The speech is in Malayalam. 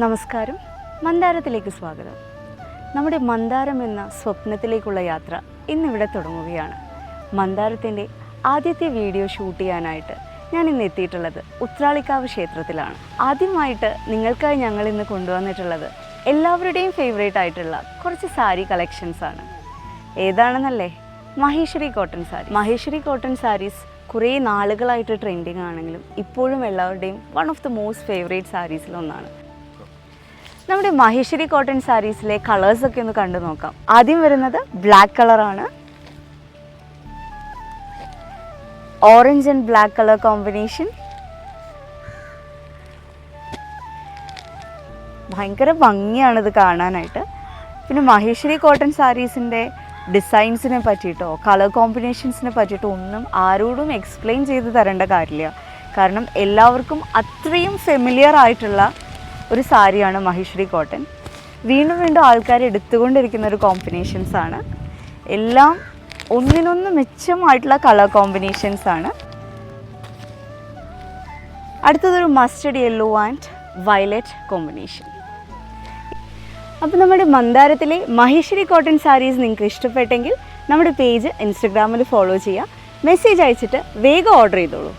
നമസ്കാരം, മന്ദാരത്തിലേക്ക് സ്വാഗതം. നമ്മുടെ മന്ദാരം എന്ന സ്വപ്നത്തിലേക്കുള്ള യാത്ര ഇന്നിവിടെ തുടങ്ങുകയാണ്. മന്ദാരത്തിൻ്റെ ആദ്യത്തെ വീഡിയോ ഷൂട്ട് ചെയ്യാനായിട്ട് ഞാൻ ഇന്ന് എത്തിയിട്ടുള്ളത് ഉത്രാളിക്കാവ് ക്ഷേത്രത്തിലാണ്. ആദ്യമായിട്ട് നിങ്ങൾക്കായി ഞങ്ങൾ ഇന്ന് കൊണ്ടുവന്നിട്ടുള്ളത് എല്ലാവരുടെയും ഫേവറേറ്റ് ആയിട്ടുള്ള കുറച്ച് സാരി കളക്ഷൻസാണ്. ഏതാണെന്നല്ലേ? മഹേശ്വരി കോട്ടൺ സാരി. മഹേശ്വരി കോട്ടൺ സാരീസ് കുറേ നാളുകളായിട്ട് ട്രെൻഡിങ് ആണെങ്കിലും ഇപ്പോഴും എല്ലാവരുടെയും one of the most favourite സാരീസിലൊന്നാണ്. നമ്മുടെ മഹേശ്വരി കോട്ടൺ സാരീസിലെ കളേഴ്സൊക്കെ ഒന്ന് കണ്ടു നോക്കാം. ആദ്യം വരുന്നത് ബ്ലാക്ക് കളറാണ്. Orange and black colour combination. ഭയങ്കര ഭംഗിയാണിത് കാണാനായിട്ട്. പിന്നെ മഹേശ്വരി കോട്ടൺ സാരീസിൻ്റെ ഡിസൈൻസിനെ പറ്റിയിട്ടോ കളർ കോമ്പിനേഷൻസിനെ പറ്റിയിട്ടോ ഒന്നും ആരോടും എക്സ്പ്ലെയിൻ ചെയ്ത് തരേണ്ട കാര്യമില്ല. കാരണം എല്ലാവർക്കും അത്രയും ഫെമിലിയർ ആയിട്ടുള്ള ഒരു സാരിയാണ് മഹേശ്വരി കോട്ടൺ. വീണ്ടും വീണ്ടും ആൾക്കാർ എടുത്തുകൊണ്ടിരിക്കുന്ന ഒരു കോമ്പിനേഷൻസാണ്. എല്ലാം ഒന്നിനൊന്ന് മെച്ചമായിട്ടുള്ള കളർ കോമ്പിനേഷൻസാണ്. അടുത്തതൊരു mustard yellow and violet combination. അപ്പോൾ നമ്മുടെ മന്ദാരത്തിലെ മഹേശ്വരി കോട്ടൺ സാരീസ് നിങ്ങൾക്ക് ഇഷ്ടപ്പെട്ടെങ്കിൽ നമ്മുടെ പേജ് ഇൻസ്റ്റഗ്രാമിൽ ഫോളോ ചെയ്യുക. മെസ്സേജ് അയച്ചിട്ട് വേഗം ഓർഡർ ചെയ്തോളൂ.